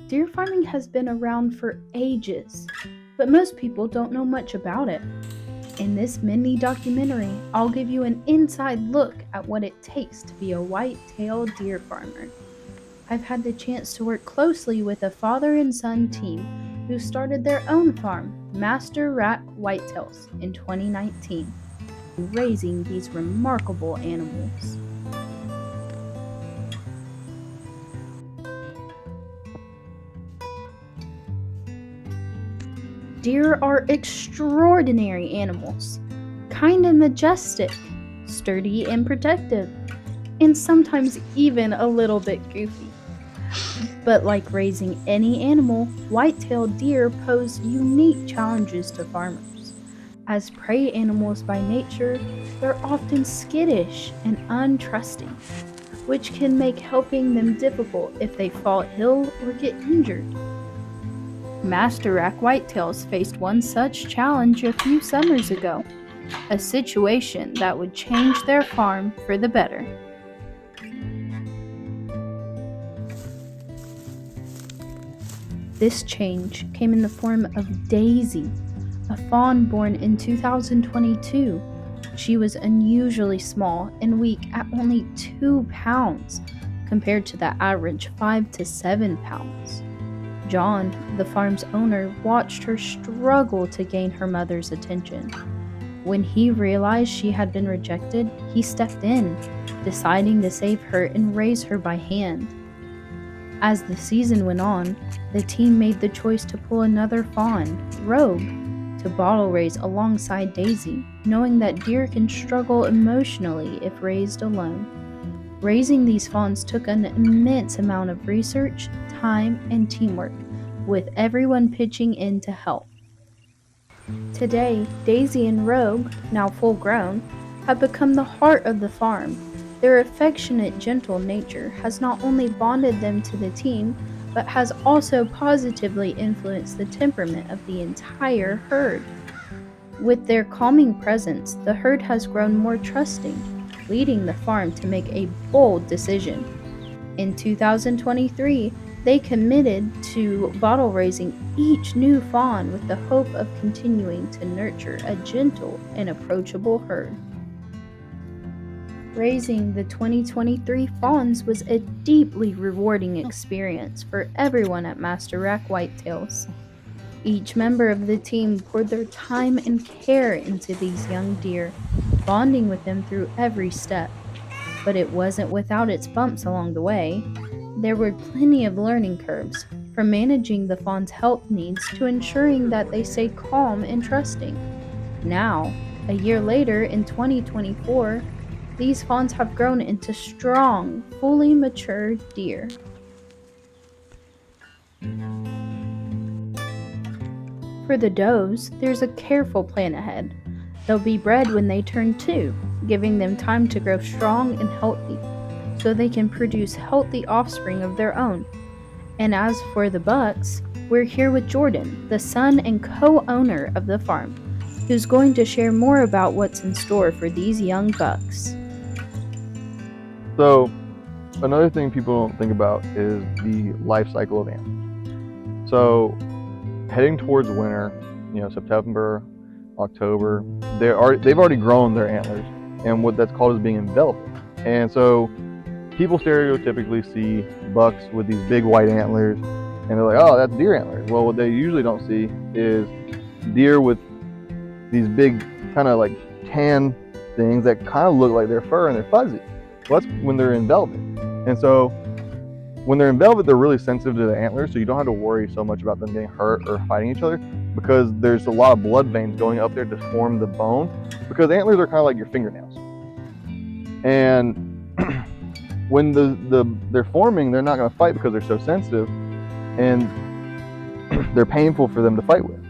Deer farming has been around for ages, but most people don't know much about it. In this mini documentary, I'll give you an inside look at what it takes to be a white-tailed deer farmer. I've had the chance to work closely with a father and son team who started their own farm, Master Rack Whitetails, in 2019, raising these remarkable animals. Deer are extraordinary animals, kind and majestic, sturdy and protective, and sometimes even a little bit goofy. But like raising any animal, white-tailed deer pose unique challenges to farmers. As prey animals by nature, they're often skittish and untrusting, which can make helping them difficult if they fall ill or get injured. Master Rack Whitetails faced one such challenge a few summers ago, a situation that would change their farm for the better. This change came in the form of Daisy, a fawn born in 2022. She was unusually small and weak at only 2 pounds, compared to the average 5 to 7 pounds. John, the farm's owner, watched her struggle to gain her mother's attention. When he realized she had been rejected, he stepped in, deciding to save her and raise her by hand. As the season went on, the team made the choice to pull another fawn, Rogue, to bottle raise alongside Daisy, knowing that deer can struggle emotionally if raised alone. Raising these fawns took an immense amount of research, time, and teamwork, with everyone pitching in to help. Today, Daisy and Rogue, now full grown, have become the heart of the farm. Their affectionate, gentle nature has not only bonded them to the team, but has also positively influenced the temperament of the entire herd. With their calming presence, the herd has grown more trusting, leading the farm to make a bold decision. In 2023, they committed to bottle raising each new fawn with the hope of continuing to nurture a gentle and approachable herd. Raising the 2023 fawns was a deeply rewarding experience for everyone at Master Rack Whitetails. Each member of the team poured their time and care into these young deer, bonding with them through every step. But it wasn't without its bumps along the way. There were plenty of learning curves, from managing the fawn's health needs to ensuring that they stay calm and trusting. Now, a year later in 2024, these fawns have grown into strong, fully mature deer. For the does, there's a careful plan ahead. They'll be bred when they turn 2, giving them time to grow strong and healthy, so they can produce healthy offspring of their own. And as for the bucks, we're here with Jordan, the son and co-owner of the farm, who's going to share more about what's in store for these young bucks. So, another thing people don't think about is the life cycle of animals. So, heading towards winter, September, October, they've already grown their antlers, and what that's called is being enveloped. And so, people stereotypically see bucks with these big white antlers, and they're like, oh, that's deer antlers. Well, what they usually don't see is deer with these big kind of like tan things that kind of look like their fur and they're fuzzy. Well, that's when they're in velvet. And so when they're in velvet, they're really sensitive to the antlers, so you don't have to worry so much about them getting hurt or fighting each other, because there's a lot of blood veins going up there to form the bone, because antlers are kind of like your fingernails. And when they're forming, they're not going to fight because they're so sensitive, and they're painful for them to fight with.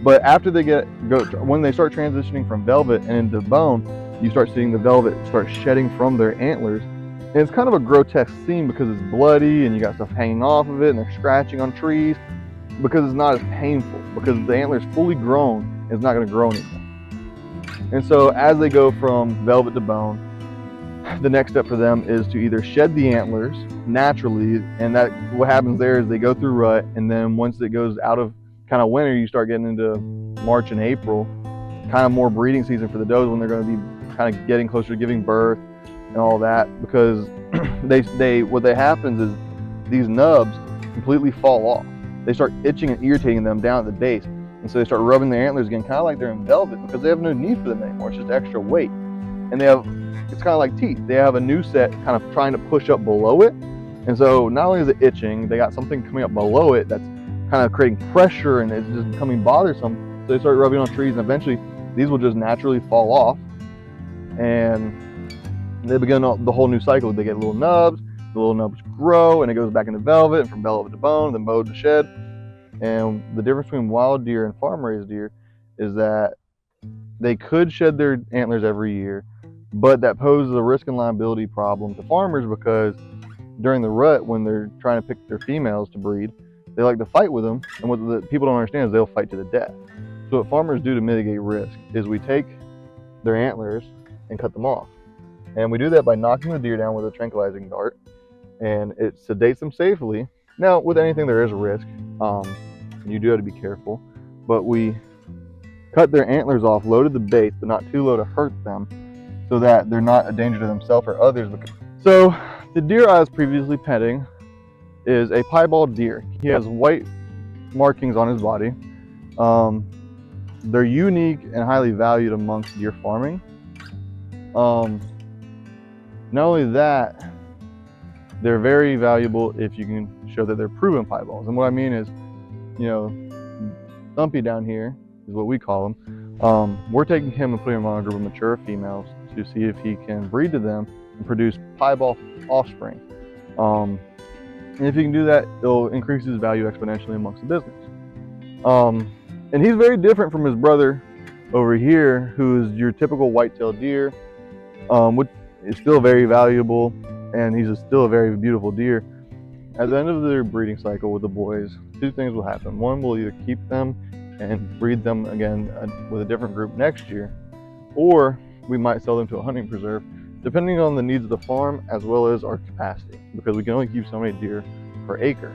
But after when they start transitioning from velvet and into bone, you start seeing the velvet start shedding from their antlers. And it's kind of a grotesque scene because it's bloody and you got stuff hanging off of it and they're scratching on trees, because it's not as painful, because the antler's fully grown, it's not going to grow anymore. And so as they go from velvet to bone, the next step for them is to either shed the antlers, naturally, and that what happens there is they go through rut, and then once it goes out of kind of winter, you start getting into March and April, kind of more breeding season for the does when they're going to be kind of getting closer to giving birth and all that, because what happens is these nubs completely fall off. They start itching and irritating them down at the base, and so they start rubbing their antlers again, kind of like they're in velvet, because they have no need for them anymore. It's just extra weight, and it's kind of like teeth. They have a new set kind of trying to push up below it, and so not only is it itching, they got something coming up below it that's kind of creating pressure, and it's just becoming bothersome. So they start rubbing on trees, and eventually these will just naturally fall off, and they begin the whole new cycle. They get little nubs, the little nubs grow, and it goes back into velvet, and from velvet to bone, then bone to shed. And the difference between wild deer and farm-raised deer is that they could shed their antlers every year, but that poses a risk and liability problem to farmers, because during the rut, when they're trying to pick their females to breed, they like to fight with them, and what the people don't understand is they'll fight to the death. So what farmers do to mitigate risk is we take their antlers and cut them off. And we do that by knocking the deer down with a tranquilizing dart, and it sedates them safely. Now, with anything there is a risk, you do have to be careful, but we cut their antlers off low to the base, but not too low to hurt them, so that they're not a danger to themselves or others. So the deer I was previously petting is a piebald deer. He has white markings on his body. They're unique and highly valued amongst deer farming. Not only that, they're very valuable if you can show that they're proven piebalds. And what I mean is, Thumpy down here is what we call him. We're taking him and putting him on a group of mature females to see if he can breed to them and produce piebald offspring. And if he can do that, it'll increase his value exponentially amongst the business. And he's very different from his brother over here, who is your typical white-tailed deer, which is still very valuable, and he's still a very beautiful deer. At the end of their breeding cycle with the boys, two things will happen. One, we'll either keep them and breed them again with a different group next year, or we might sell them to a hunting preserve, depending on the needs of the farm as well as our capacity, because we can only keep so many deer per acre.